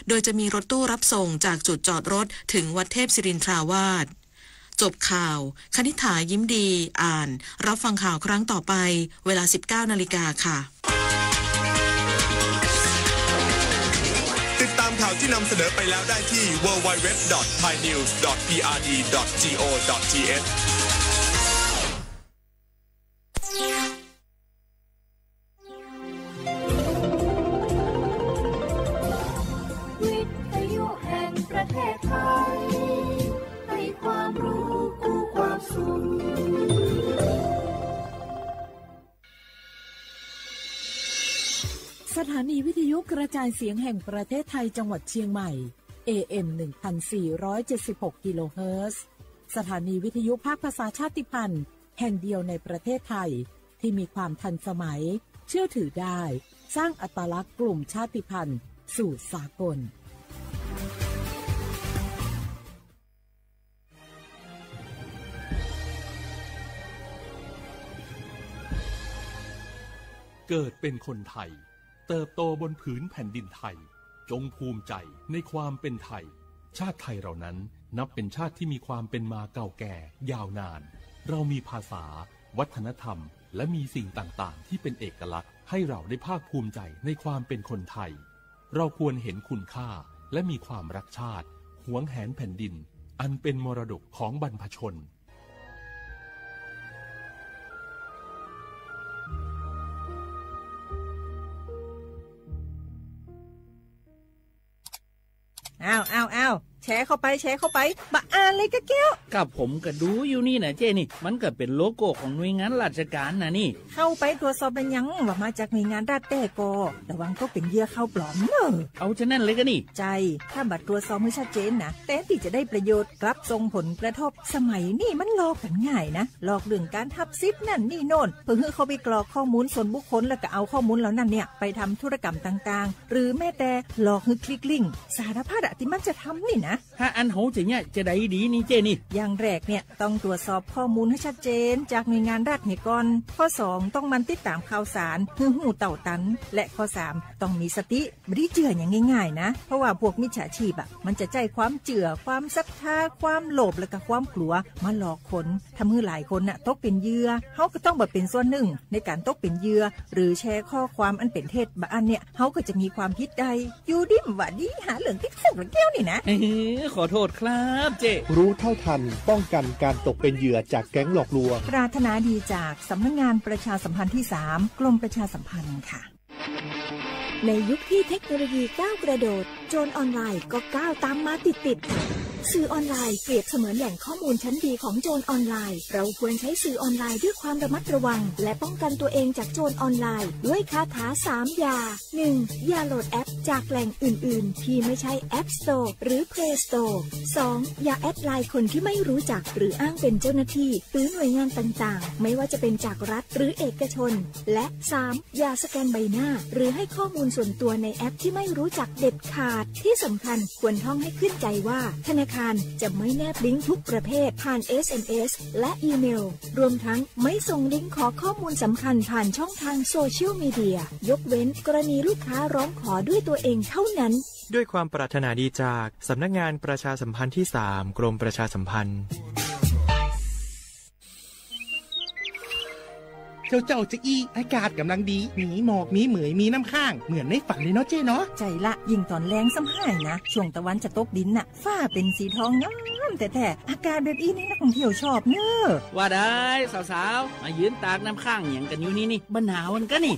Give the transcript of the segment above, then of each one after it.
โดยจะมีรถตู้รับส่งจากจุดจอดรถถึงวัดเทพศิรินทราวาสจบข่าวคณิษฐายิ้มดีอ่านรับฟังข่าวครั้งต่อไปเวลา 19 นาฬิกาค่ะติดตามข่าวที่นำเสนอไปแล้วได้ที่ www.thainews.prd.go.thวิทยุแห่งประเทศไทยให้ความรู้คู่ความสุขสถานีวิทยุกระจายเสียงแห่งประเทศไทยจังหวัดเชียงใหม่ AM 1476 กิโลเฮิรตซ์สถานีวิทยุภาคภาษาชาติพันธุ์แห่งเดียวในประเทศไทยที่มีความทันสมัยเชื่อถือได้สร้างอัตลักษณ์กลุ่มชาติพันธุ์สู่สากลเกิดเป็นคนไทยเติบโตบนผืนแผ่นดินไทยจงภูมิใจในความเป็นไทยชาติไทยเรานั้นนับเป็นชาติที่มีความเป็นมาเก่าแก่ยาวนานเรามีภาษาวัฒนธรรมและมีสิ่งต่างๆที่เป็นเอกลักษณ์ให้เราได้ภาคภูมิใจในความเป็นคนไทยเราควรเห็นคุณค่าและมีความรักชาติหวงแหนแผ่นดินอันเป็นมรดกของบรรพชนอ้าวแชร์เข้าไปมาอ่านเลยกะแก้วกับผมก็ดูอยู่นี่นะเจ้นี่มันก็เป็นโลโก้ของหน่วยงานราชการนะนี่เข้าไปตรวจสอบเป็นยังว่ามาจากหน่วยงานรัฐแต่ก็ระวังก็เป็นเหยื่อเข้าปลอมเอาฉะนั้นเลยก็นี่ใจถ้าบัตรตรวจสอบไม่ชัดเจนนะแต่ที่จะได้ประโยชน์กลับส่งผลกระทบสมัยนี่มันหลอกกันง่ายนะหลอกเรื่องการทับซิปนั่นนี่โน่นเพื่อให้เขาไปกรอกข้อมูลส่วนบุคคลแล้วก็เอาข้อมูลเหล่านั้นเนี่ยไปทำธุรกรรมต่างๆหรือแม้แต่หลอกให้คลิกลิงก์สารพัดที่มันจะทำนี่นะถ้าอันโหจะเนี่ยจะได้ดีนี่เจนี่อย่างแรกเนี่ยต้องตรวจสอบข้อมูลให้ชัดเจนจากหน่วยงานรัฐให้ก่อนข้อ2ต้องมันติดตามข่าวสารหูเต่าตันและข้อ3ต้องมีสติไม่ได้เจืออย่างง่ายๆนะเพราะว่าพวกมิจฉาชีพมันจะใจความเจือความศรัทธาความโลภและก็ความกลัวมาหลอกคนทำให้หลายคนน่ะตกเป็นเหยื่อเฮาก็ต้องเป็นส่วนหนึ่งในการตกเป็นเหยื่อหรือแชร์ข้อความอันเป็นเท็จบางอันเนี่ยเฮาก็จะมีความผิดใดอยู่ดิมว่าดีหาเรื่องติดคุกแล้วแก้วนี่นะขอโทษครับเจรู้เท่าทันป้องกันการตกเป็นเหยื่อจากแก๊งหลอกลวงปรารถนาดีจากสำนักงานประชาสัมพันธ์ที่3กรมประชาสัมพันธ์ค่ะในยุคที่เทคโนโลยีก้าวกระโดดโจรออนไลน์ก็ก้าวตามมาติดสื่อออนไลน์เปรียบเสมือนแหล่งข้อมูลชั้นดีของโจรออนไลน์เราควรใช้สื่อออนไลน์ด้วยความระมัดระวังและป้องกันตัวเองจากโจรออนไลน์ด้วยคาถา3อย่า 1. อย่าโหลดแอปจากแหล่งอื่นๆที่ไม่ใช่ App Store หรือ Play Store 2. อย่าแอดไลน์คนที่ไม่รู้จักหรืออ้างเป็นเจ้าหน้าที่หรือหน่วยงานต่างๆไม่ว่าจะเป็นจากรัฐหรือเอกชนและ 3. อย่าสแกนใบหน้าหรือให้ข้อมูลส่วนตัวในแอปที่ไม่รู้จักเด็ดขาดที่สำคัญควรท่องให้ขึ้นใจว่าธนาคารจะไม่แนบลิงก์ทุกประเภทผ่าน SMS และอีเมลรวมทั้งไม่ส่งลิงก์ขอข้อมูลสำคัญผ่านช่องทางโซเชียลมีเดียยกเว้นกรณีลูกค้าร้องขอด้วยตัวเองเท่านั้นด้วยความปรารถนาดีจากสำนักงานประชาสัมพันธ์ที่3กรมประชาสัมพันธ์เจ้าจะอี้อากาศกำลังดีมีหมอกมีเหมยมีน้ำข้างเหมือนในฝันเลยเนาะเจ้เนาะใจละยิ่งตอนแรงซ้ำหายนะช่วงตะวันจะตกดินน่ะฟ้าเป็นสีทองงามแต่อากาศแบบนี้นักท่องเที่ยวชอบเนอะว่าได้สาวๆมายืนตากน้ำข้างอย่างกันอยู่นี่บรรหาวันกันนี่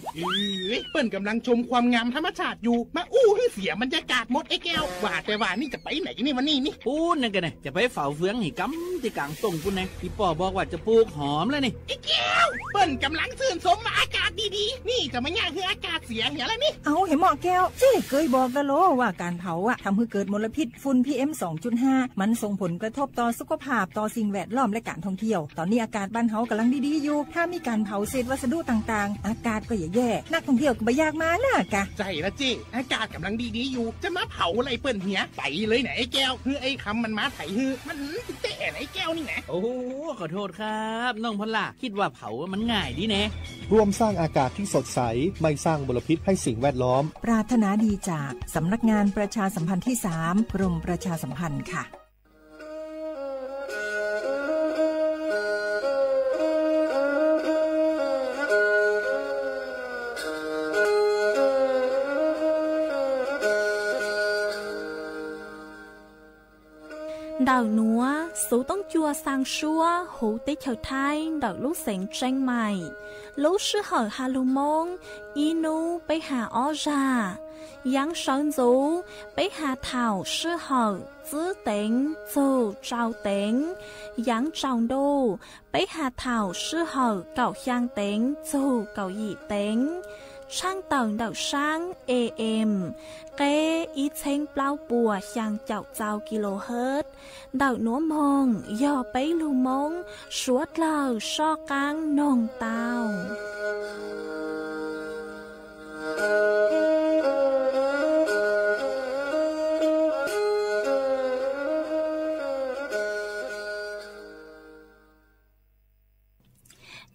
เปิ้นกำลังชมความงามธรรมชาติอยู่มาให้เสียบรรยากาศหมดไอ้แก้วว่าแต่ว่านี่จะไปไหนนี่วันนี้นี่ปูนนั่นกันไงจะไปเฝ้าเฟืองหิกำที่กลางตรงปูนไงพี่ป่อบอกว่าจะปลูกหอมเลยนี่ไอ้แก้วเปิ้นกำลังชื่นชมอากาศดีๆนี่จะไม่ยากคืออากาศเสียเหี้ยแล้วนี่เอาเห็นหมอแก้วเจ๊เคยบอกแล้วว่าการเผาทำให้เกิดมลพิษฝุ่น PM 2.5 มันส่งผล กระทบต่อสุขภาพต่อสิ่งแวดล้อมและการท่องเที่ยวตอนนี้อากาศบ้านเฮากำลังดีๆอยู่ถ้ามีการเผาเศษวัสดุต่างๆอากาศก็แย่ๆนักท่องเที่ยวก็บ่อยากมาน่ะกะใจละจิอากาศกำลังดีๆอยู่จะมาเผาอะไรเปิ้นเหียไปเลยไหนไอ้แก้วคือไอ้คำมันมาไถฮือมันเตะไอ้แก้วนี่นะโอ้ขอโทษครับน้องพลล่ะคิดว่าเผามันง่ายดีแน่ร่วมสร้างอากาศที่สดใสไม่สร้างมลพิษให้สิ่งแวดล้อมปรารถนาดีจากสำนักงานประชาสัมพันธ์ที่3กรมประชาสัมพันธ์ค่ะĐào núa, số tông chua sang xua, hữu tế chào thai, đào lúc sáng tranh mày. Lúc sư hở hà lưu mông, inu bế hà ó ra. Yang sơn dấu, bế hà thảo sư hở, giữ tính, dù trao tính. Yang trọng đô, bế hà thảo sư hở, cậu khang tính, dù cậu dị tính. Sang tầng đảo sáng AM, kế ý chênh bao bùa sang chào chào kHz, đảo núa mông, do bấy lưu mông, suốt lờ so căng nông tàu.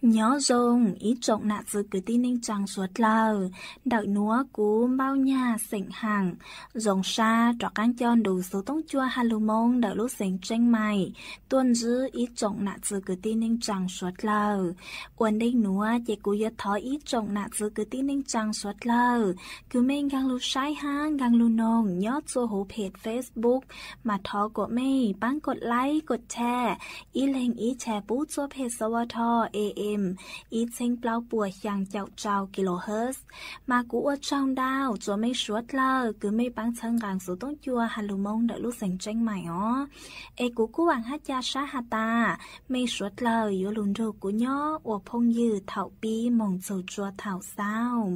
Nhớ dùng ý trọng nạ dự cứ tin ninh chẳng suốt lờ đợi núa cú bao nhà sỉnh hàng dòng xa trọ cán chọn đủ số tông chua hà lưu mông đợi lúc sỉnh tranh mày tuân dư ý trọng nạ dự cứ tin ninh chẳng suốt lờ quần đinh núa chỉ cú yết thói ý trọng nạ dự cứ tin ninh chẳng suốt lờ cứ mình gang lưu sai hang gang lưu nông nhớ cho hố page Facebook mà thó của mày bánกดไลค์กดแชร์ý lên ýแชร์ปูcho page สวท AM ý chênh bao bùa yang chào chào kHz mà cú ở trong đào cho mấy suốt lờ cứ mấy bán chân gang số tông chua hà lưu mông đợi lúc sành tranh mày ó ê cú hoàng hát cha sát hà ta mấy suốt lờ yếu lùn rô cú nhó ổ phong dư thảo bi mong dầu chua thảo sao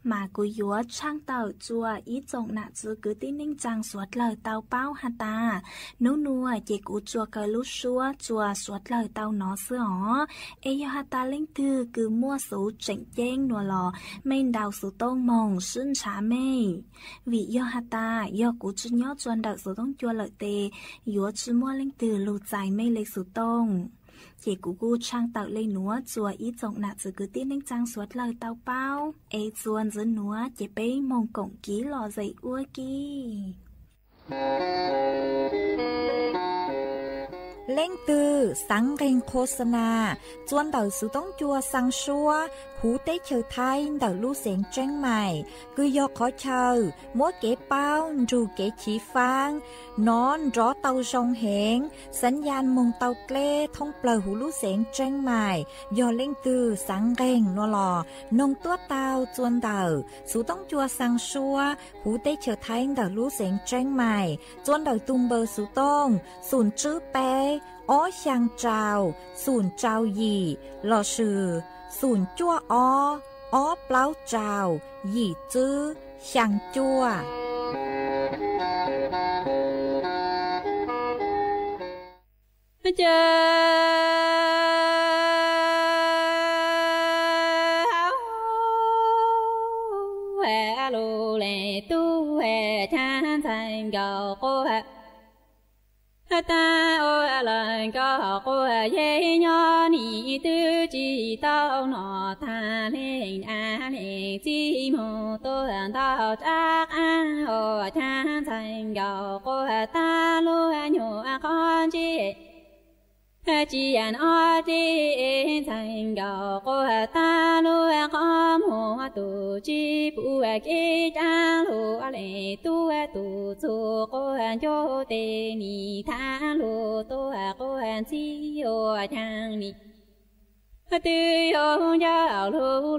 mà cú yếu trang tàu chua ý trọng nạ chua cứ tin ninh trang suốt lờ tao bao hà ta nô nua chỉ cú chua cờ lúc xua chua suốt lờ tao nó xưa ó ê yếu hà ta lên từ cứ mua số chỉnh chênh nùa lò mình đào số tông mong xuyên trả mê vì do hà ta do cú chú nhó chuan đào số tông chua lợi tê yếu chú mua lên từ lụt dài mê lấy số tông chỉ cú trang tạo lên núa chùa ý trọng nạ chứ cứ tin ninh trang suốt lời tao bao ê chuan dưới núa chỉ bế mong cổng ký lò dậy ua kìเล่งตือสังเริงโฆษณาจวนเต่าสุต้องจัวสังชัวหูเต้เชอไทยเต่าลู่เสียงแจ้งใหม่คือยอขอเชอมัวเก๋เป้าจูเก๋ฉีฟางนอนรอเต่าจงเหงสัญญาณมงเต่าเกล้ท่องเปล่าหูลู่เสียงแจ้งใหม่ยอเล่งตือสังเริงนัวหลอนงตัวเต่าจวนเต่าสุต้องจัวสังชัวหูเต้เชอไทยเต่าลู่เสียงแจ้งใหม่จวนเต่าตุ้มเบอร์สุต้องศูนย์จื้อเป้อ้อช่างเจ้าศูนย์เจ้าหยี่หล่อชื่อศูนย์จั่วอ้อเปล่าเจ้าหยี่จื้อช่างจั่วเจอแหวลูเลตู้แหวชานสันเก่าโคแหta ôi lời có cô dễ nhỏ nị tư chỉ tao nọ tha lên lên chỉ mù tôi tao chắc ăn hồ chan thành gạo cô ta lu nhủ con chỉ ăn ở đi thành gạo cô ta lu con mùa tu chỉ bu cái trang lu lệ tu tu cô cho tê ni tha lu tu cô chỉ yo chang ni tư yo giao lu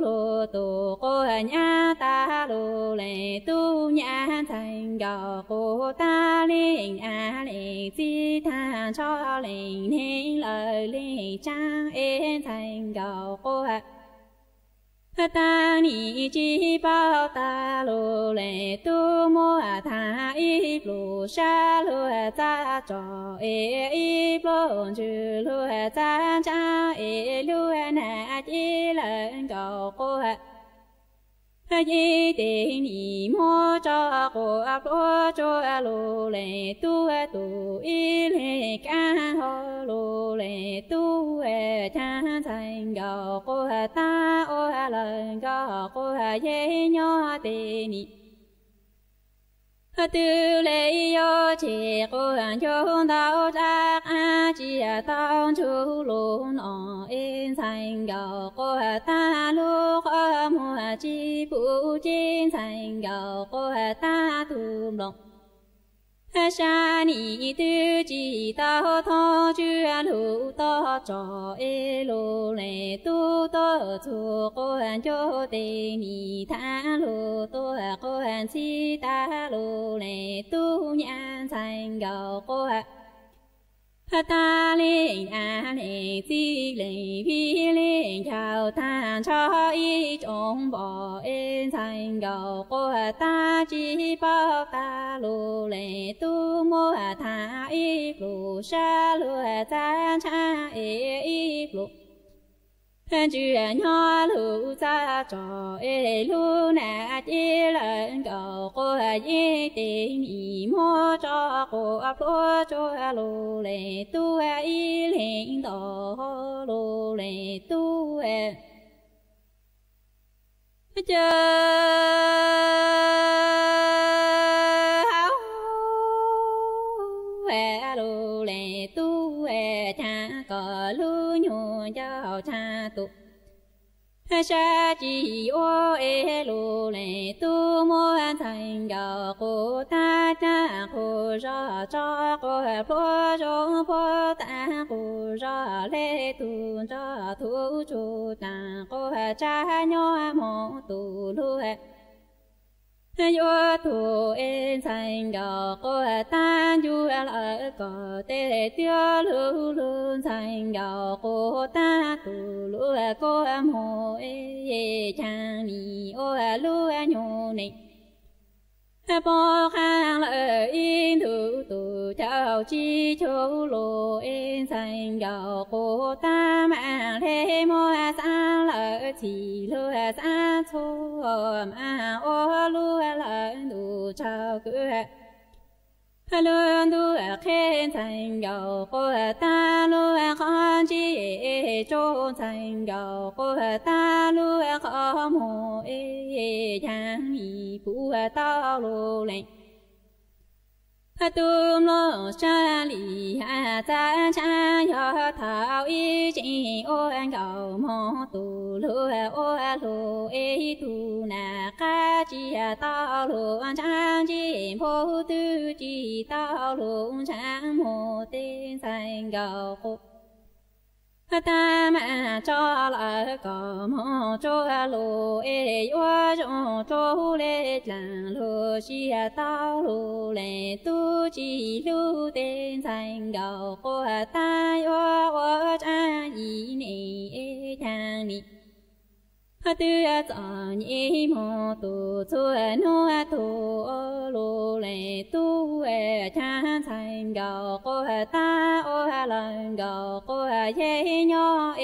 tu cô nhà ta lu lệ tu nhà thành gạo cô ta lên lên chỉ tha cho lên nên lời lên trang thành gạo cô ta ni chi bao ta lô lệ tu mua tha y lô sa lô cha cho y lô chư lô cha cha y lô na chi lần cầu cô yi te ni mo cho cô lô cho lô lệ tu y lệ ca ho lô lệ tu cha thành cầu cô ta ô lần cầu cô ye nho te ni tư lệ yo chỉ cô cho đạo giác a chi tao chú luôn ở yên thành cầu cô ta lúc mua chi phụ trên thành cầu cô ta thùm lòng sa ni tư chỉ tao thọ chưa lũ to cho e lô lệ tu to chu cô cho te ni tha lô to cô si ta lô lệ tu nhãn thành cầu cô ta lên lên chi lên vi lên chào than cho y trong bỏ yên thành cầu cô ta chỉ bao ta lô lệ tu mua tha y lô sa lô cha cha y lô chư nho lũ cha trò lũ nà chi lần cầu cô yi tình y mô cho cô lô cho lô lệ tu y linh tổ lô lệ tu chơ lô lệ tu cha cờ lũ nhô cho cha tu sa chi ô e lô lệ tu mua thành cầu cô ta cha cô ra cho cô phô cho phô ta cô ra lệ tu ra thu chu ta cô cha nhỏ mô tu lu yo tu en thành cầu cô ta du ở có tê tiêu lu lu thành cầu cô ta tu lu cô mô e chang ni ô lu nhô ni bỏ khang lợi in thủ tu chào chi châu lô en thành cầu cô ta mà thế mô sa lợi chỉ lu sa thô mà ô lu lợi tu chào cứ luôn tu khen thành cầu cô ta luôn con chi cho thành cầu cô ta luôn có mồ chang mi phụ tao lô lệnh tu lô sa li ha cha cha yo thao y chi ô cầu mô tu lô ô lô tu na ca chi tao lô chang chi phô tu chi tao lô chang mô tên thành cầu cô ta mà cho là có mô cho lô yo cho lê làng lô chi tao lô lê tu chi lưu tên thành cầu cô ta yo cha y nê thang ni tư cho nhị mô tu chua nu tu lô lê tu cha thành cầu cô ta ô lần cầu cô ye nho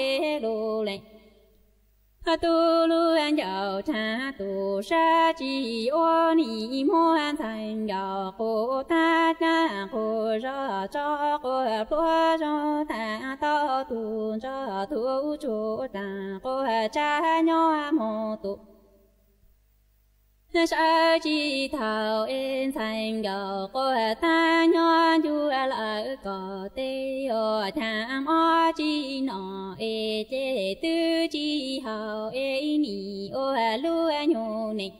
lô lê tu lu an giàu cha tu sa chi ô ni mô an thành cầu cô ta cha cô ra cho cô phô cho ta to tu cho thu chu ta cô cha nho mô tu sa chi thảo en thành cầu cô ta nho du lợi có tê ô tham ô chi nọ chê tư chi hào ni ô lu nhô ni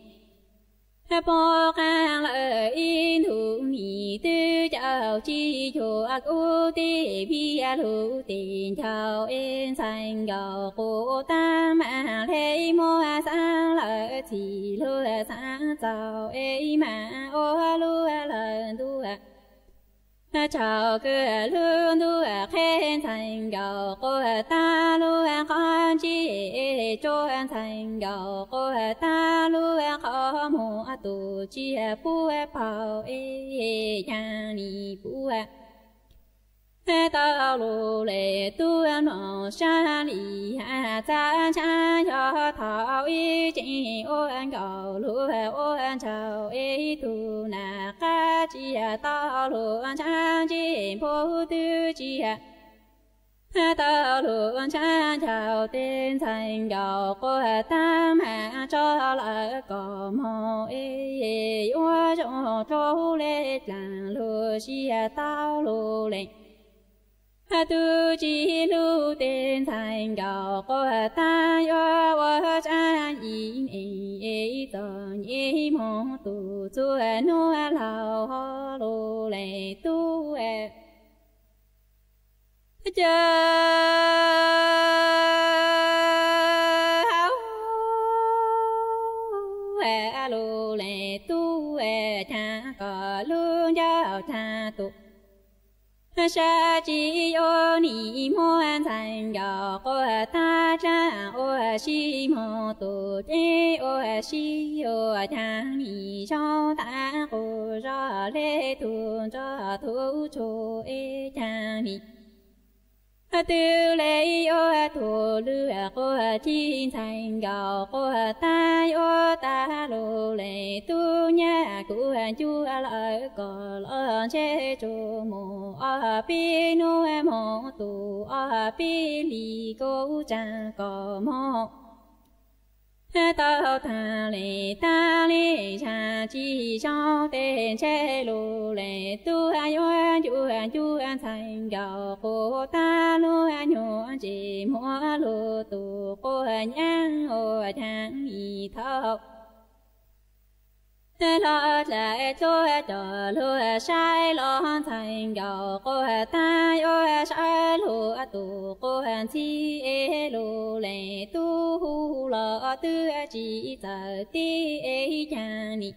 bỏ khang lợi in thủ ni tư chào chi cho cô tê vi lu tiền chào en thành cầu cô ta mà lấy mô sang lợi chỉ lu sang chào mà ô lu lần tu chào cửa lương đu khen thành gạo cô ta lu con chi cho thành gạo cô ta lu khó mua tu chi pu bảo nhà ni pu tao lu lệ tu nó sa li ha cha cha cho thảo y chỉ ôn gạo lu ôn chào tu na ca chi tao lu cha chi pu tu chi tao lu cha chào tên thành gạo cô tam hạ cho lại có mò ua cho lệ làng lu chi tao lu lệ tu chi lu tên thành gạo cô ta yo wa cha yin tờ nhi mô tu tu nu lao ho lu lệ tu cha lu lệ tu cha có lu giao cha tu sa chi yo ni mo thành gạo cô ta cha o si mo tu te o si yo cha ni cho ta cô ra lê tu cho tu cho cha ni tư lê yo tu lư cô chi thành gạo cô ta yo ta lu lê tu nhà cụ chu lại có lo che chu mồ pi nu mồ tu pi li cô cha có mồ tao thà lệ ta lệ cha chi cho tên che lu lệ tu yo chu thành gạo cô ta lu nhu chỉ mua lu tu cô nhang ô thang y thao lo lại cho lu sai lo thành gạo cô ta yo sai lu tu cô chi lu lệ tu lo tư chỉ giờ ti cha ni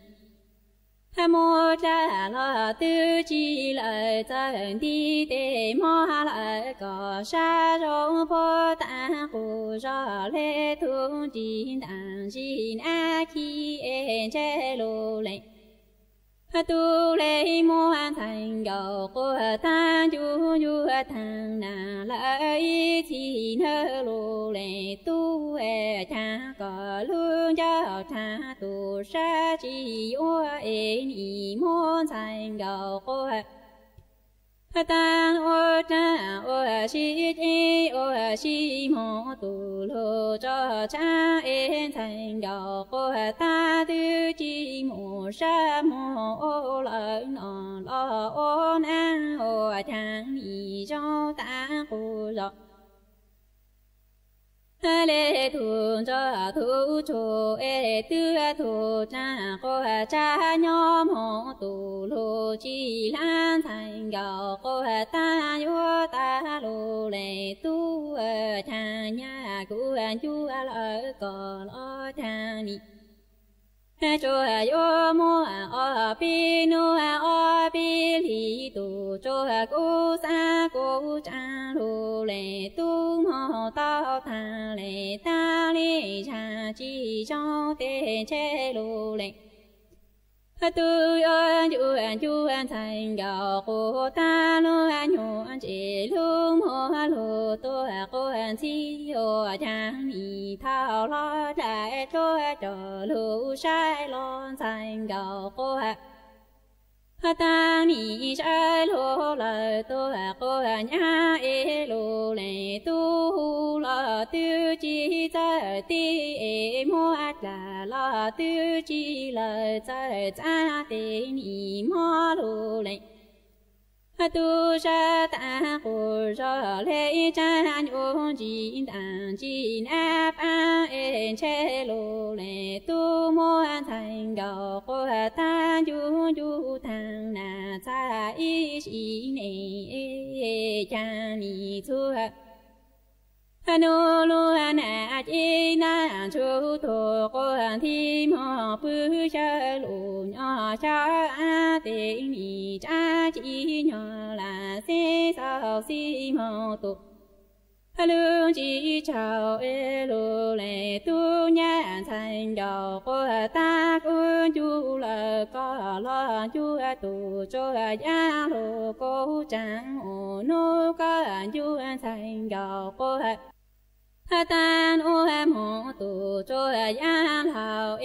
mô cha lo tư chi lợi chân đi để mô lợi có sa rong phô ta cụ do lê thương chín đàn xin a khi che lô lệ tu lê mô thành gạo cô ta du thằng na lợi thì nơ lô lệ tu cha có lương cho cha tu sa chi yo ni mô thành gạo cô ta ô cha ô si mô tu lô cho cha thành gạo cô ta tư chi mô sa mô ô lợi nọ lo ôn an ô thang ni cho ta cô rõ lê thu cho thu cho tư thu cha cô cha nhóm hộ tu lô chi lan thành gạo cô ta yo ta lô lê tu cha nhà cụ chu lợi có lo cha ni cho yo mo pi nu pi li tu cho cô sa cô cha lô lê tu mo tao tha lê ta lê cha chi cho te che lô lê tu yo chu thành gạo cô ta lô nhu chỉ lung ho lô tu cô chi yo cha ni thao lo đại cho lô sai lo thành gạo cô ta ni sai lô lời tu cô nhá lô lệ tu lo tư chi ta ti mo là lo tư chi lời ta ti ni mo lô lệ tu sa ta cô cho lệ cha nhu chi đàn chi na pa che lô lệ tu mo thành gạo cô ta du thang na cha y chi ne cha ni tu nu lu na chi na chu tu cô thi mo pu cha lu nhỏ cha a ti ni cha chi nhỏ xi mô tu lương chỉ chào lô lệ tu nhà thành đầu của ta ơn chú là có lo chú tu cho gia lô cô chẳng ổ nô có chú thành đầu của tan ô mô tu cho gia hào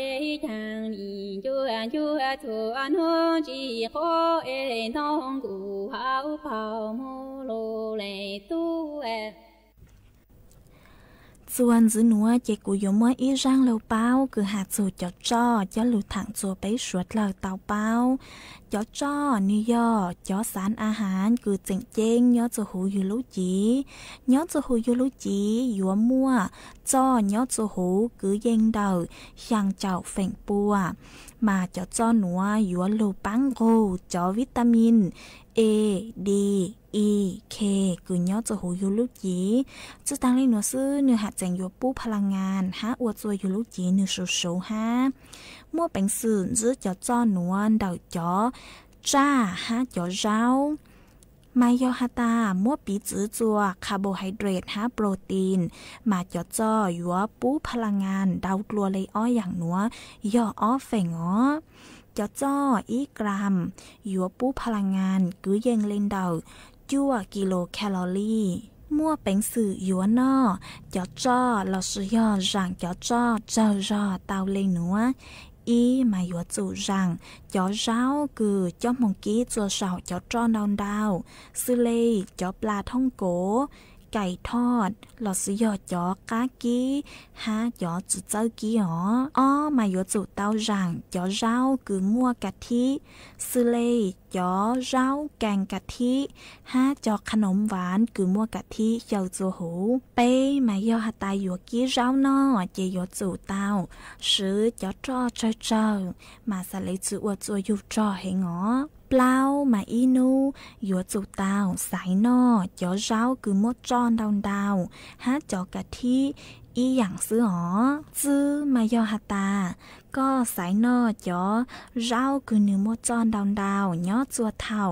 thằng đi chú tu an hôn chỉ có nông cụ hảo phao mô lô lệ tuส่วนจื้อหนัวเจกูยมว่าอีร่างเราเป้าคือหาจูจ่อจ้อจ่อหลุดถังจัวไปสวดเราเตาเป้าจ่อจ้อนี่ย่อจ่อสารอาหารคือเจ๋งเจ๋งย่อจะหูอยู่ลุจีย่อจะหูอยู่ลุจียัวมั่วจ้อย่อจะหูคือเย็งเดาช่างเจ้าเฝ่งปัวมาจ่อจ้อหนัวยัวลูปังโกจ่อวิตามินA D E K คือย้อจะหูยูลูกจีจะตั้งเลยหนูซื้อเนื้อหาแจงยูปูพลังงานหาอวดตัวยูลูกจีเนื้อสูฮะมั่วเป็นสื่อจื้อจะจ้อหนวลเดาจ่อจ้าหาจ่อเจ้าไม่ยอฮาตามั่วปีจื้อจัวคาร์โบไฮเดรตหาโปรตีนมาจ่อจ้อยัวปูพลังงานเดากลัวเลยอ้ออย่างหนัวย่ออ้อเฝ่งอ้อจ่อจ้ออีกรัมยัวปูพลังงานกือเยงเลนเดาจั่วกิโลแคลอรี่มั่วเป็นสื่อยัวนอจ่อจ้อเราซื้อยอร่างจ่อจ้อเจ้ารอเตาเลยหนัวอีมายัวจู่ร่างจ่อเจ้าคือจ่อมงกี้จัวเสาจ่อจ้อดาวซื้อเลยจ่อปลาท่องโกไก่ทอดหลอดซื้อยอจ่อกากี้ฮะจ่อจุเจ้ากี้อ้อมายัวจู่เตาร่างจ่อเจ้าคือมั่วกะทิซื้อเลยจ่อเจ้าแกงกะทิฮะจ่อขนมหวานคือมั่วกะทิเจ้าจัวหูเป้มายัวหาตายยัวกี้เจ้านอเจยัวจู่เตาซื้อจ่อจ้อเจ้ามาสะเลยจืออวดจัวอยู่จ้อให้งอเปล่ามาอีนูยัวจู่เตาสายนอจ่อเจ้าคือมั่วจ้อนดาวฮะจ่อกะทิอีอย่างซื้อซื้อมายอฮาตาก็สายนอจ่อเจ้าคือเนื้อมั่วจ้อนดาวย่อจัวเท่า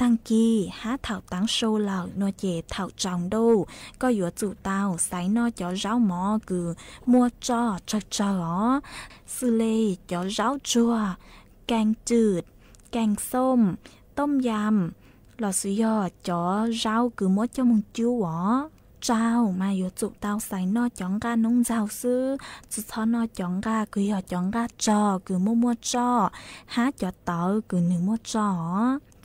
ตั้งกี้หาเท่าตั้งโชเหล่านัวเจเท่าจองดูก็ยัวจู่เตาสายนอจ่อเจ้าหมอคือมั่วจ้อจ่อซื้อเลยจ่อเจ้าจัวแกงจืดแกงส้มต้มยำหลอดสุยอจ่อเจ้าคือมั่วเจ้ามงจิ้วเจ้ามาอยู่จุเตาใส่นอจ่องกาน้องเจ้าซื้อจุดทอนอจ่องกาคือหยอจ่องกาจอคือมั่วจอหาจ่อเต๋อคือหนึ่งมั่วจอ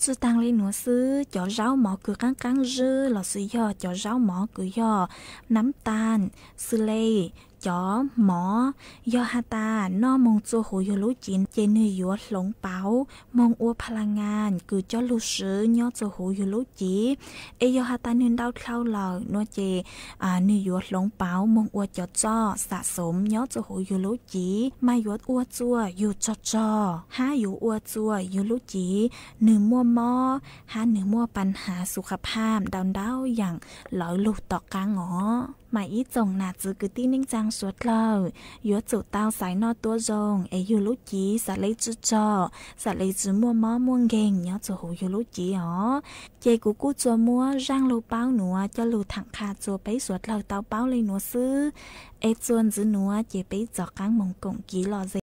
จุดตังเลยหนูซื้อจ่อเจ้าหมอคือกังจื้อหลอดซื้อยอจ่อเจ้าหมอคือหยอน้ำตาลซื้อเลยจ่อหมอยอฮาตานอมงจัวหูยลุจินเจนยัวหลงเป๋ามงอัวพลังงานคือจ่อลูซื้อยอจัวหูยลุจีเอยอฮาตานึนดาวเข้าเหล่านัวเจนึยัวหลงเป๋ามงอัวจ่อจ้อสะสมยอจัวหูยลุจีมายัวอัวจัวอยู่จ่อหาอยู่อัวจัวยลุจีหนึ่งมัวมอหาหนึ่งมัวปัญหาสุขภาพดาวอย่างหลอยลูกต่อกลางหมายอีจงนาจือกึตี้นิ่งจังสวดเลยยัวจู่เตาสายนอตัวจงอยู่ลุจีสะเลยจืจอสะเลยจืมัวมอม่วงเก่งยอจู่หูอยู่ลุจีเจกูกูจัวมัวร่างลูเป้าหนัวจะลูถังคาจัวไปสวดเลยเตาเป้าเลยหนัวซื้อจวนจื้อหนัวเจไปจอกกลางมงกงกีหล่อเจ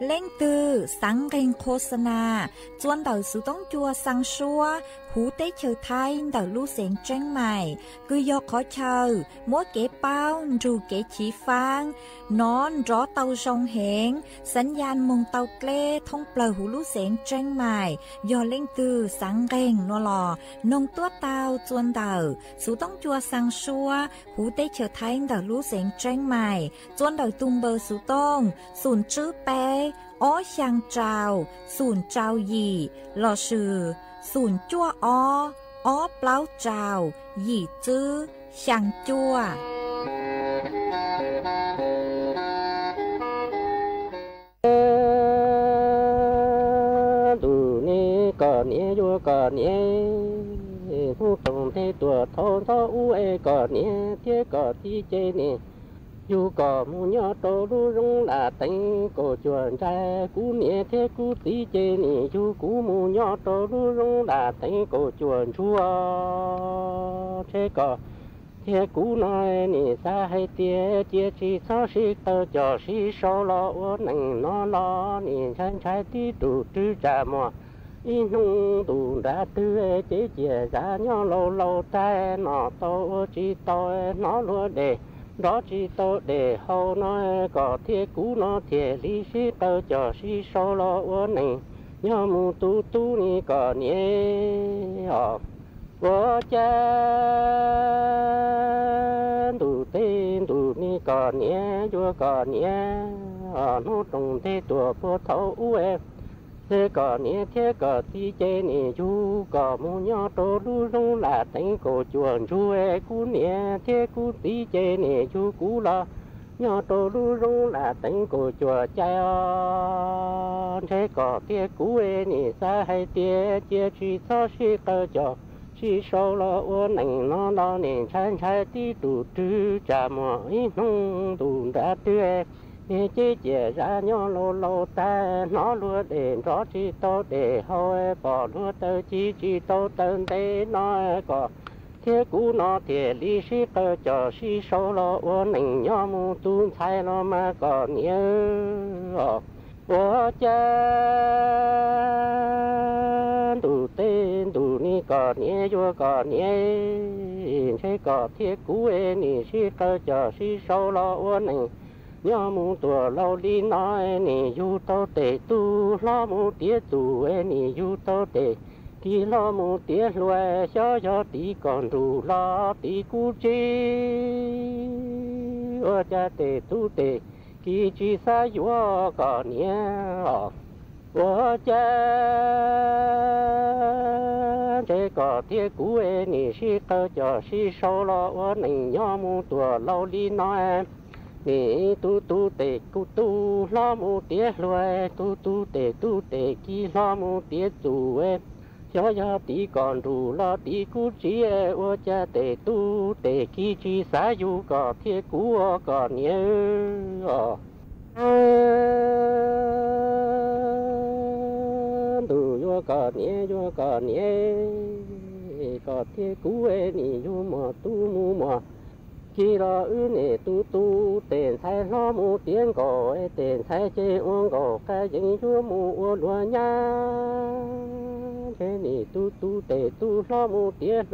เล่งตือสังเกงโฆษณาจวนเต่าสุต้องจัวสังชัวหูเต้เชอไทยเต่าลู่เสียงแจ้งใหม่คือยอขอเชอมัวเก๋เป้าดูเก๋ฉีฟางนอนรอเต่าชงเหงสัญญาณมงเต่าเกล้ท่องเปล่าหูลู่เสียงแจ้งใหม่ยอเล่งตือสังเกงนัวหลอนงตัวเต่าจวนเต่าสุต้องจัวสังชัวหูเต้เชอไทยเต่าลู่เสียงแจ้งใหม่จวนเต่าตุงเบอร์สุต้องศูนย์จื้อเป้อ้อช่างเจ้าศูนย์เจ้าหยี่หล่อชื่อศูนย์จั่วอ้อเปล่าเจ้าหยี่จื้อช่างจั่วดูนี่ก่อนนี้อยู่ก่อนนี้ผู้ตรงเทตัวทองทออูเอก่อนนี้เที่ยก่อนที่เจนี่อยู่ก่อมูญอโตรู้รงละติงก็จวนใจกูเนี่ยเทกูตีเจนี่อยู่กูมูญอโตรู้รงละติงก็จวนชัวเทก่อเทกูน้อยนี่สาให้เตี้ยเจียชีสอชีเตอจอชีโซลอวันหนึ่งนอลอนี่ฉันใช้ที่ดูจื้อจามัวอีนุ่งดูดาตื้อเจียเจียจาญอโลโลใจนอโตจีโตนอลัวเดđó chỉ tao để hậu nói có thiệt cũ nó thiệt lý sĩ tao cho sĩ số lo uốn này nhớ mu tu tu ni có nhé họ vô cha tu tên tu ni có nhé vô có nhé họ nó trồng thế tuổi phố thấu uế thế có nhé thế có tí chế ni chú có mu nhớ tô lu rung là tính cổ chuồn chú ê cú nhé thế cú tí chế ni chú cú lo nhớ tô lu rung là tính cổ chùa cha thế có thế cú ê ni sa hay thế chia chi so chi cơ cho chi số lo uốn nành nó lo nền chán chai tí tụ trư cha mò ý nung tụ đã tươi nè chế chế ra nhó lô lô ta nó lúa để rõ chi tô để hôi bỏ lúa tơ chi tô tân tế nó có thế cú nó thì lý sĩ cơ cho sĩ số lo uốn nành nhó mu tuôn thay nó mà còn nhớ ô cha đủ tên đủ ni còn nhé vô còn nhé thế có thế cú ê ni sĩ cơ cho sĩ số lo uốn nành nhớ mu tua lâu đi nói nè du tô tề tu lo mu tía tu ê nè du tô tề kỳ lo mu tía loe cho tí còn đủ lo tí cú chi ô cha tề tu tề kỳ chi sa yo còn nhé ô cha thế có thế cú ê nè si cơ cho si sâu lo ô nè nhớ mu tua lâu đi nói nè tu tề cu tu lo mu tía loe tu tề kỳ lo mu tía tu ê cho tí còn đủ lo tí cú chi ê ô cha tề tu tề kỳ chi sa yu có thế cú còn nhớ đủ vô còn nhé có thế cú ê nè yu mò tu mu mò khi lo ư nè tu tiền sai lo mu tiếng cổ tiền sai chê uống cổ cái dính chúa mu uống lúa nhá thế nè tu tề tu lo mu tiếng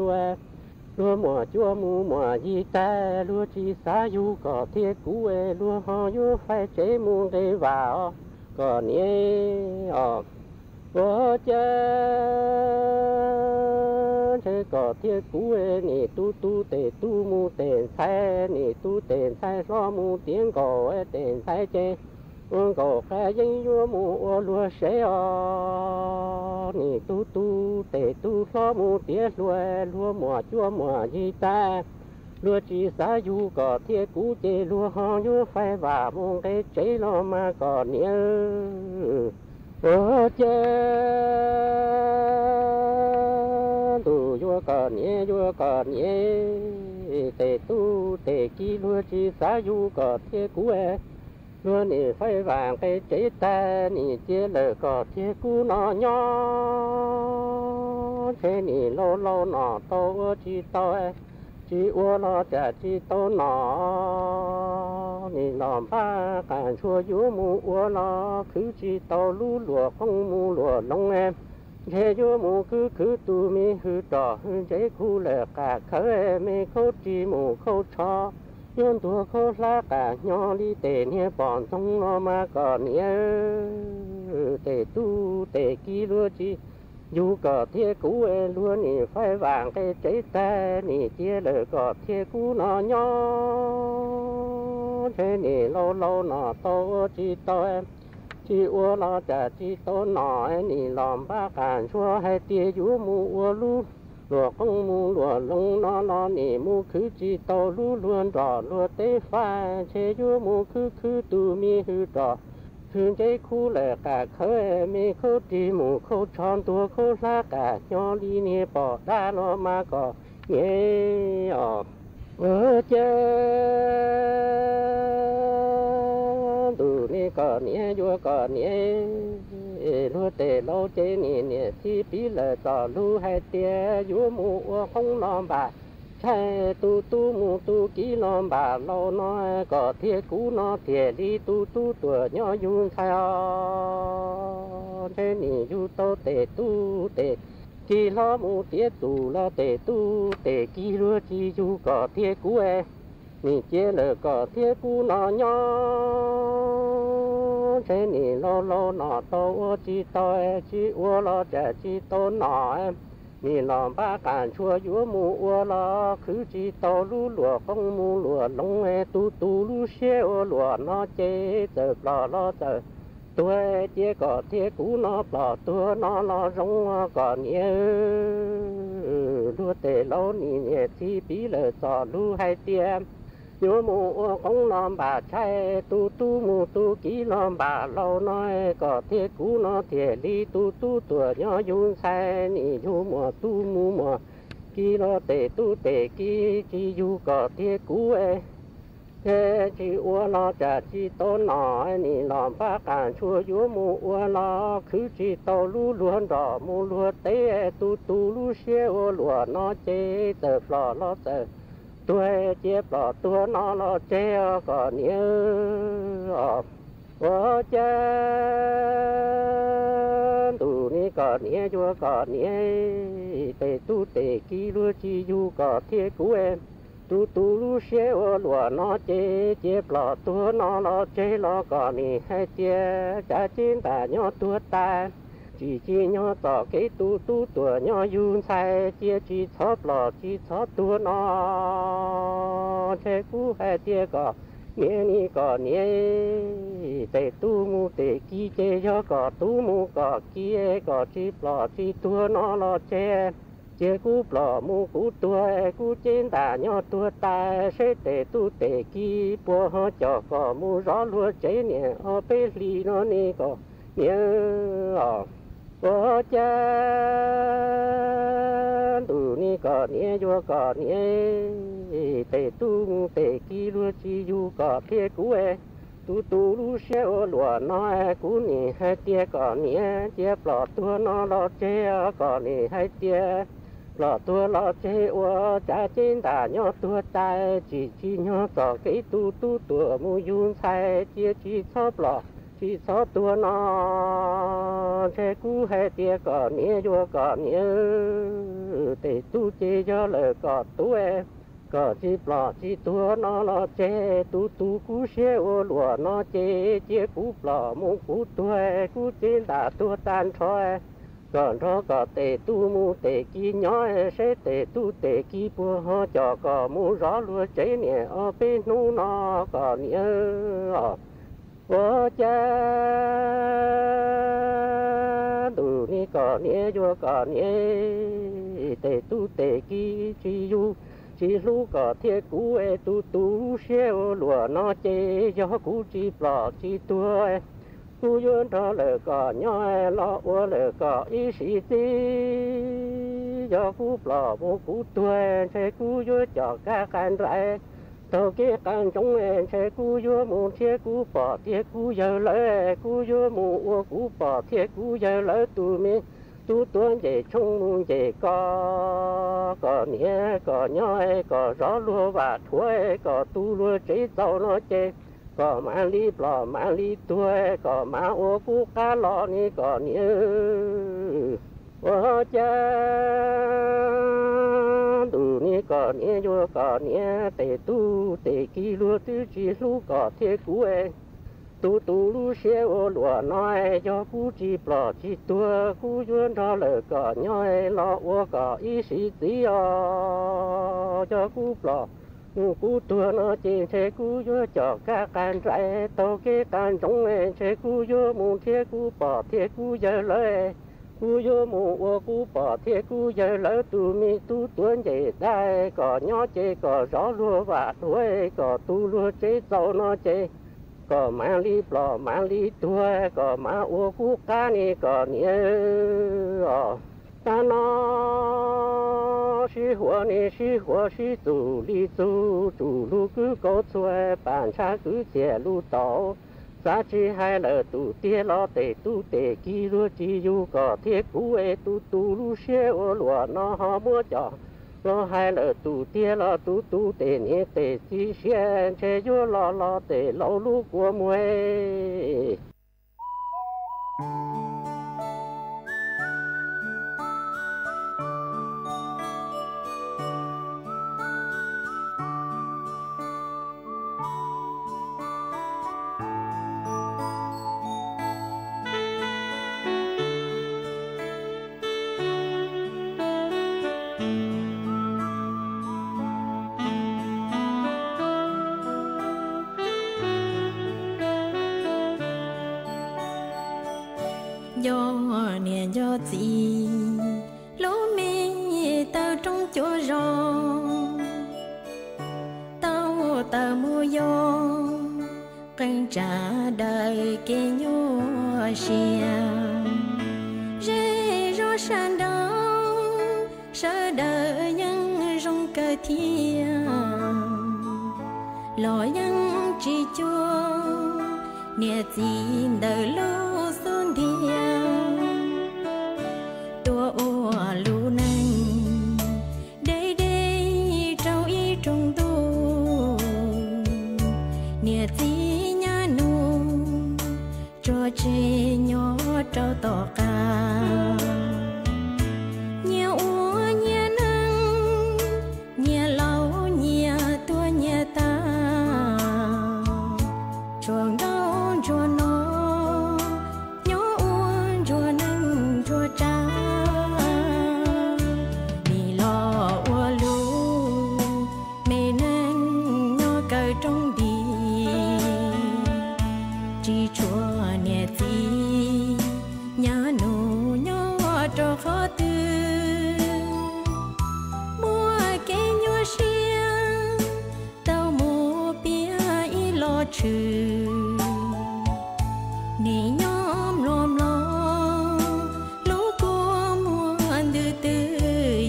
lúa mùa chúa mu mùa gì ta lúa chi sa yu có thế cú ê lúa ho yu phải chế mu để vào còn nhé vô cha thế có thế cú ê nè tu tề tu mu tiền sai nè tu tiền sai lo mu tiếng cổ tiền sai chê uống cổ cái dính lúa mu lúa sẽ nè tu tề tu lo mu tiếng lúa mùa chúa mùa gì ta lúa chỉ sa yu có thế cú chê lúa ho yu phải vào mu cái chế lo mà còn nhớ ô cha tu vô còn nhé tề tu tề kỳ lúa chi sa yu có thế cú ê lúa nè phải vàng cái chế ta nè chia lờ có thế cú nó nhỏ thế nè lâu nó to chi to chỉ ua lo chả chỉ tao nọ nì làm ba cả chua dúa mu ua lo cứ chỉ tao lú lùa không mu lùa lông em thế dúa mu cứ tu mi hư trò hư giấy khu lệ cả khơi mi khâu chỉ mu khâu cho yon tua khâu lá cả nhỏ đi tề nia bọn trong nó mà còn nia tề tu tề kí lúa chi dù có thiê cú em luôn nì phải vàng cái cháy ta nì chia lời có thiê cú nó nhỏ thế nì lâu lâu nó to chi to em chi ua lo chả chi to nọ em nì làm ba cản chua hay tia dú mu ua lu lùa không mu lùa lông nó nì mu cứ chi to lu luôn đỏ lùa tế pha chế dú mu cứ tu mi hư đỏ thường chế khu lệ cả khơi mi khâu đi mù khâu tròn tua khâu lá cả nhỏ đi nè bỏ đá nó mà có nghe ở chơi tụ nè có nè vua có nè lúa tê lâu chế nè thì bí lệ tỏ lu hay tia vua mù không lo bà chạy tu mu tu kỹ non bà lâu nói có thiệt cũ nó thiệt đi tu tuổi nhỏ dung khai thế nì du tô tề tu tề kỹ lo mu tiết tu lo tề tu tề kỹ lúa chi du có thiệt cũ em nì chế lỡ có thiệt cũ nó nhỏ thế nì lo nó tô chi to chi ua lo chả chi tô nọ em nì làm ba cản chua dúa mu ua lo cứ chỉ tao lú lùa không mu lùa lông e tu lú xe ua lùa nó chế giờ lo giờ tôi chế có thế cũ nó bỏ tôi nó rong còn nhớ lúa tê lâu nì nhẹ thì bí lờ sò lú hay tiêm dúa mu ua không làm bà chạy tu mu tu kỹ làm bà lâu nói có thế cũ nó thiệt đi tu tuổi nhỏ dung sai nì du mùa tu mu mùa kỹ nó tề tu tề kỹ chỉ du có thế cũ ấy thế chỉ ua lo chả chỉ to nọ nì làm ba cản chua dúa mu ua lo cứ chỉ tao lú luôn đỏ mu lúa tế tu lú xe ua lúa nó chế giờ lo giờ tôi chế bỏ tôi nó chế có nhớ ở chân tụ ni có nhớ chúa có nhớ tề tu tề kỹ lúa chi du có thiê cú em tu lúa xe ở lúa nó chế bỏ tôi nó chế lo có ni hay chế trả chín ta nhỏ tôi ta chỉ nhỏ tỏ cái tu tuổi nhỏ yun sai chia chỉ chót lò chỉ chót tua nó thế cú hay chia có nghe ni có nghe tề tu mu tề kí chế cho có tu mu có kia có chỉ lò chỉ tua nó lo chế chế cú lò mu cú tua cú trên ta nhỏ tua ta sẽ tề tu tề kí bùa họ cho có mu rõ lúa chế nè ở bên lì nó nè có nhớ ở chân tụ ni có nhẹ vua có nhẹ tề tu tề kỹ lúa chi du có thiê cú e tu lú xe ở lúa nó cú ni hai tia có nhẹ chia bỏ tua nó lo che có ni hai tia bỏ tua lo che ở cha trên ta nhỏ tua tai chỉ nhỏ tỏ cái tu tua mu yun sai chia chỉ chóp lọ chỉ số tua nó chế cú hay tia có nhớ vua có nhớ tề tu chế cho lời có tu em có chỉ bỏ chỉ tua nó lo chế tu cú xe ô lúa nó chế cú bỏ mu cú tua cú chế đã tua tan thôi còn đó có tề tu mu tề kí nhỏ sẽ tề tu tề kí bùa họ cho có mu rõ lúa chế nè ở bên nu nó có nhớ ở chân tụ ni có nhớ vua có nhớ tề tu tề kí chi du chỉ lú có thiê cú e tu xe lúa nó chế cho cú chi bỏ chi tua cú yun đó lời có nhỏ lo ua lời có ý sĩ tí cho cú bỏ mu cú tua chế cú yun cho các can rải tao kia càng trong em xe cú vua mu thiê cú bỏ thiê cú giờ lỡ cú vua mu ua cú bỏ thiê cú giờ lỡ tụ mi tu tuấn về chung về có nhẹ có nhoi có gió lúa và thuê có tu lúa chế giàu nó chế có má li bò má li tuê có má ô cú cá lò ni có nhẹ ô cha tu ni có nhẹ vô có nhẹ tề tu tề kí lúa tứ chi lúa có thế cú tu lu xe ô lúa nói cho cú chi bò chi tua cú duyên đó là có nhoi lo ô có ý sĩ tí cho cú bò cú tua nó chỉ thế cú duyên cho các can trái tàu cái can trong em thế cú duyên mù thế cú bò thế cú giờ lời cú duyên mù ô cú bò thế cú giờ lời tu mi tu tuấn về đây có nhó chế có gió lúa và đuôi có tu lúa chế giàu nó chế có má li bò má li tua có má ô cú cá ni có nhớ ta nó xí hoa xí chủ li chủ lu cứ có xuôi bản cha cứ chè lu tàu giá trị hai là tu tia lo tề tu tề kí lu chi du có thiết cú e tu lu xe ô lúa nó họ mua cho lo hai là tu tia lo tu tề nhẹ tề chi xe che du lo tề lo lu của muối do nè do gì lũ mi tao trong chỗ rò tao mua yo canh trả đời kê nhô xiang rê rô san đâu sợ đời nhân rong cơ thiên lo nhân chỉ cho nè gì đời lô xuân thiên tua ô lu nanh đây trâu y trong tu nè gì nhà nu cho chê nhỏ trâu tỏ ca nhà ô nhà nâng nhà lâu nhà tua nhà ta chuồng đâu chuồng nó nhỏ uốn chuồng nâng chuồng trắng mi lo ua lu mê nâng nhỏ cờ trong đi chỉ chua nhẹ tí nhà nụ nhỏ cho khó tư mua cái nhỏ xiang tao mua bia y lo trừ nỉ nhóm lom lo lũ của muôn từ từ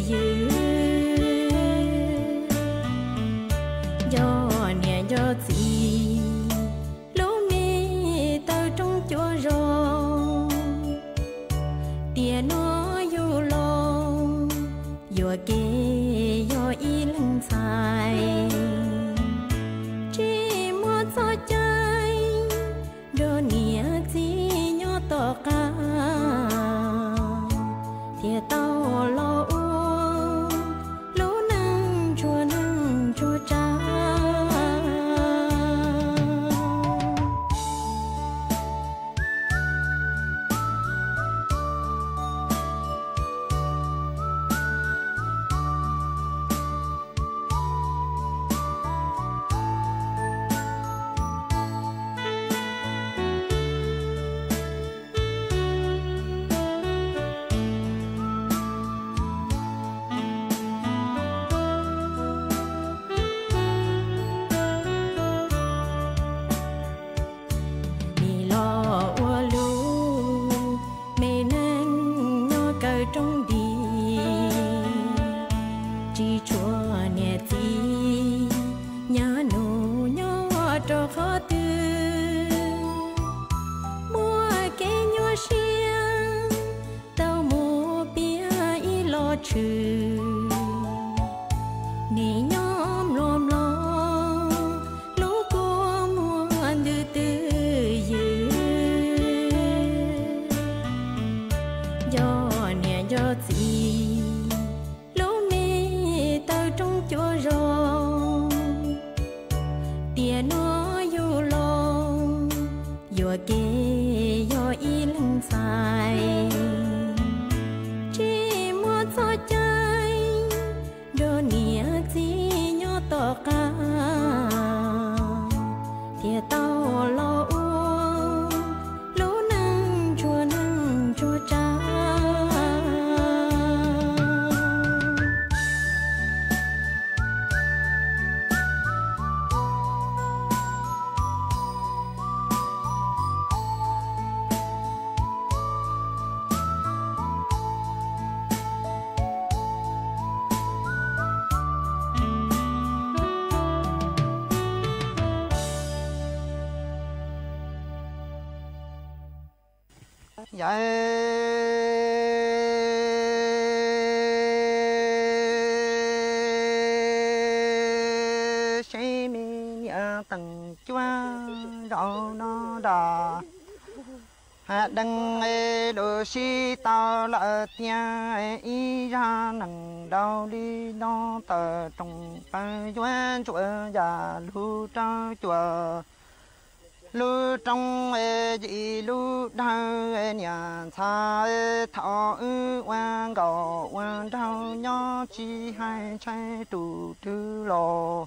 dư do nhẹ do gì lũ mi tao trong chỗ rò tiền nó dù Sẽ mi tầng chúa rõ nó đà hạ đăng đồ si tao là tia ý ra nằng đau đi nó tờ trong bài doan chúa già lưu trao chùa lưu trong dị lưu đau nhà xa thọ quan gò quan đau nhỏ chi hai trái tù thứ lò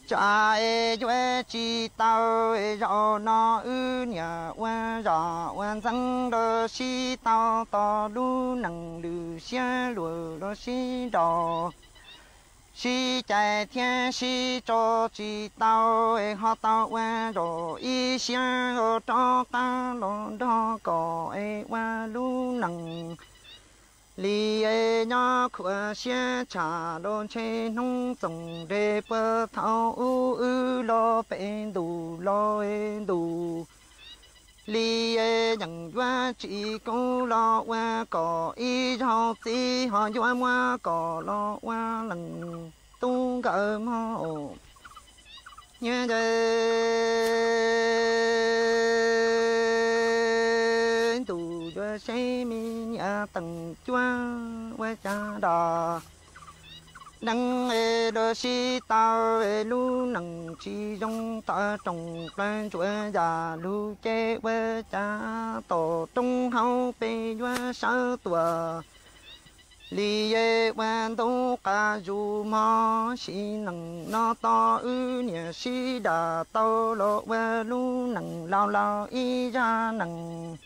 cha chúa chi tao rõ nó nhà quan rõ quan dân đồ si tao to lu nằng lưu xe lùa đồ si đò si chạy thiên si cho chi tao họ tao quan rồi y xe rồi cho ta lo đó có quan lu nằng li nhỏ khua xe trả đồn trên nông trồng để bơ thao lo bên đủ li nhận qua chỉ có lo qua có ý cho tí họ qua qua có lo qua lần tu cỡ mò như thế tù cho xe mi nhà tầng chua qua cha đò đăng đồ si tao lu nằng chi trong ta trồng plan chúa già lu chế qua cha tổ trung hậu bê qua sáu tuổi li quan tu ca du mò si nằng nó to nhà si đà tao lo qua lu nằng lao y ra nằng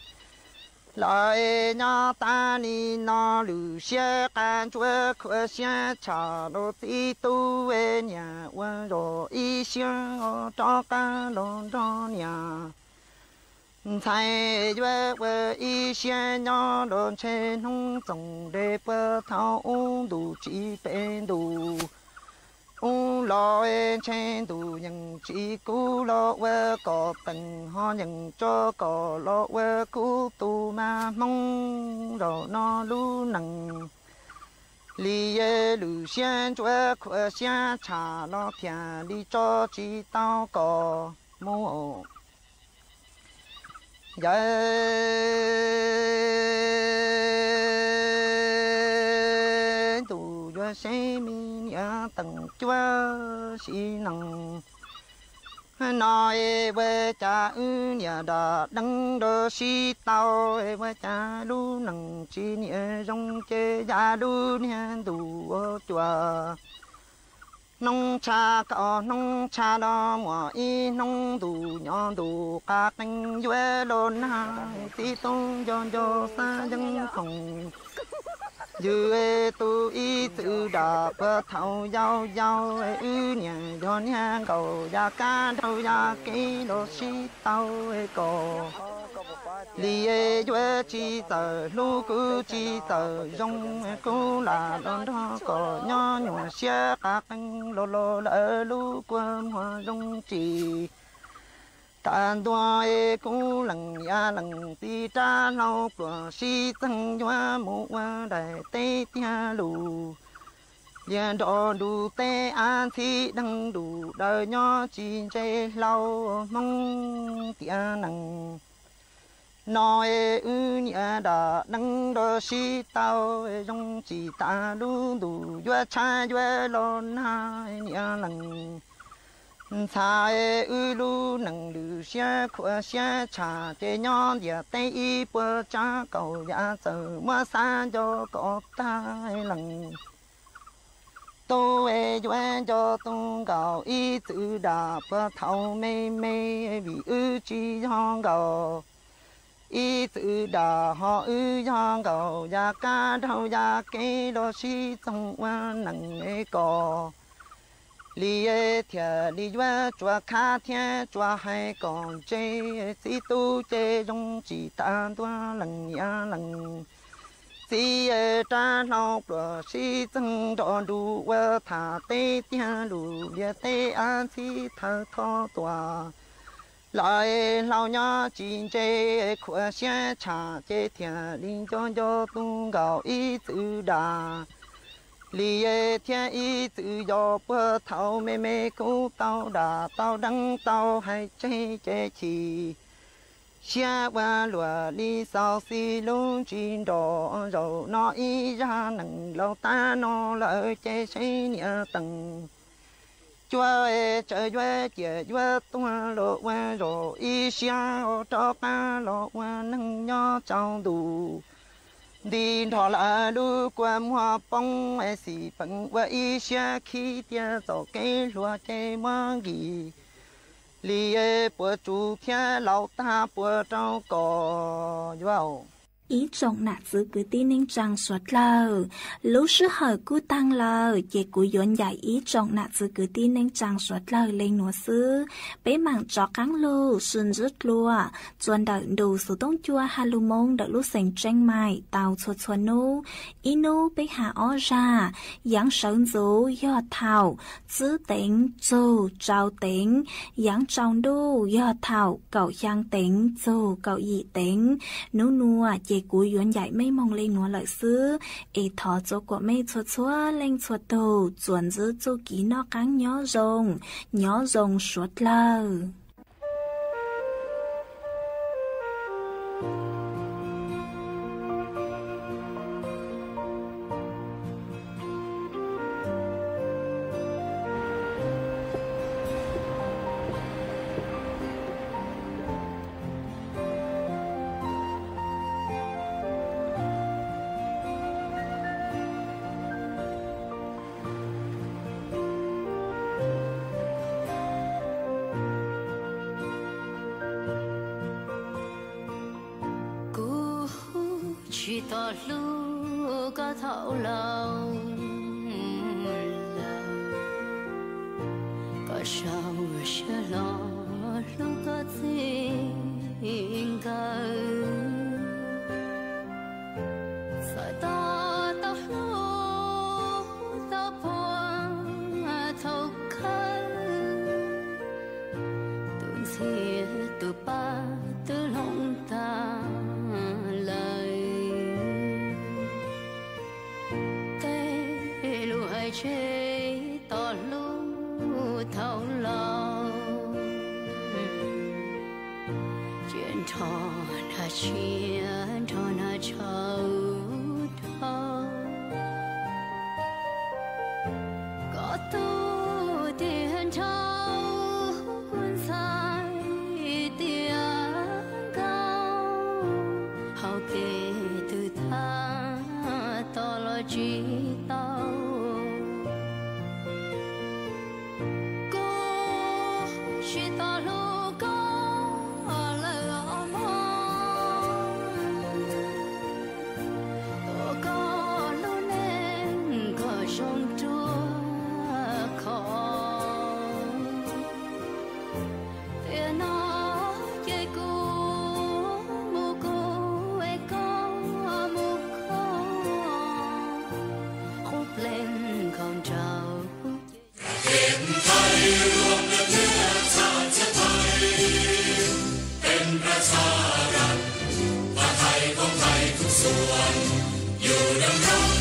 lại nhà ta ni nó lù xe can chúa khua xe trả đồ tí tu về nhà quan rồi y xe cho ca lon cho nhà thay chúa về y xe nhỏ đồn trên nông trồng để bơ thao đủ chỉ bên đủ lo trên đủ những chỉ cú lo về có từng họ những cho có lo về cú tu mà mong rồi nó lu nằng li lù xiên chúa khua xiên trả lo thiệt đi cho chỉ tao có mua tù cho xe mi nhà tầng chúa xí nằng nói về cha nhà đã đăng đồ xí tao về cha lu nằng chi nhà trong chế gia lu nhà tù chúa nông cha có nông cha đó mà y nông đủ nhỏ đủ các anh duy lôn hai tí tôn cho xa dân phòng dư tu y tự đạp thâu giao nhà do nhà cầu gia ca đâu gia kỹ đồ si tao cổ li duy chi tờ lu cứ chi tờ dòng cứ là đón đó có nhỏ nhỏ xe các anh lô lỡ lu quên hoa dòng chỉ tan đua cũng lần ti cha lâu của si tăng hoa mũ hoa đại tê tia lù liền đỏ đủ tê an thi đăng đủ đời nhỏ chỉ chơi lâu mong tia nằng nói nhà đã đăng đồ si tao trong chỉ ta đủ đủ vua cha vua lon hai nhà lần sai lu nằng lu xe khua xe cha chế nhon địa tây y bơ cha cầu ya giờ mua xa cho có ta lần tôi cho tung cầu y tự đạp thâu mê vì chi hong cầu y tự đà họ hong cầu ya ca đâu ya kê lo si trong hoa nằng cò li thiệt li vua chùa khá thiên chùa hay còn chê si tu chê trong chỉ ta tua lần si cha lâu bờ si từng tròn đủ vợ thả tê tia đủ địa tê an si thở thọ tòa lại lao nhá chín chế khua xe trà chế thiên linh cho tung gạo ý tự đà lì thiên ý tự do bơ thảo mê mê cố tao đà tao đắng tao hay chế chế chỉ xe qua lùa đi sau xì luôn chín đỏ rồi nó ý ra nặng lâu ta nó lợi chế xây nhớ tầng chúa trời chúa chia chúa tua lộ qua rồi ý xa ở cho ta lộ qua nâng nhỏ trong đủ đi thọ là lu qua hoa bông xì phận qua ý xa khi tia tổ cây lúa cây mang gì lì bữa chú kia lão ta bữa trong cỏ vào ý trọng nạt giữ cứ tin ninh trăng suốt lờ lúc sư hở cú tăng lờ chỉ cú yến giải ý trọng nạt giữ cứ tin ninh trăng suốt lờ lên núa sư bé mảng chó cắn lù xuân rứt lùa chuẩn đợi đủ số tông chua halu mông đợi lúc sành tranh mài tàu chuột chuột nô ý nô bé hạ ó ra giáng sơn dấu do thảo giữ tính dù trao tính giáng trong đô do thảo cậu giang tính dù cậu dị tính nô nua chỉ cú yến giải mấy mong lên núa lợi sư ê thọ chỗ của mấy chuột chuột lên chuột tù chuẩn giữ chỗ ký nó cắn nhỏ rồng suốt lờ chỉ tỏ lu có thấu lòng có sao sẽ lo lu có tình cờ sai ta tao lu tao buồn thâu khăn tuôn xia tu ba tu lòng ta chế tỏ lu thấu lòng chuyện trò na chuyện trò na trâu thâu có tu tiền trâu sai tiền cao hậu kê từ tha tỏ lo chi taoอยู่ดำรง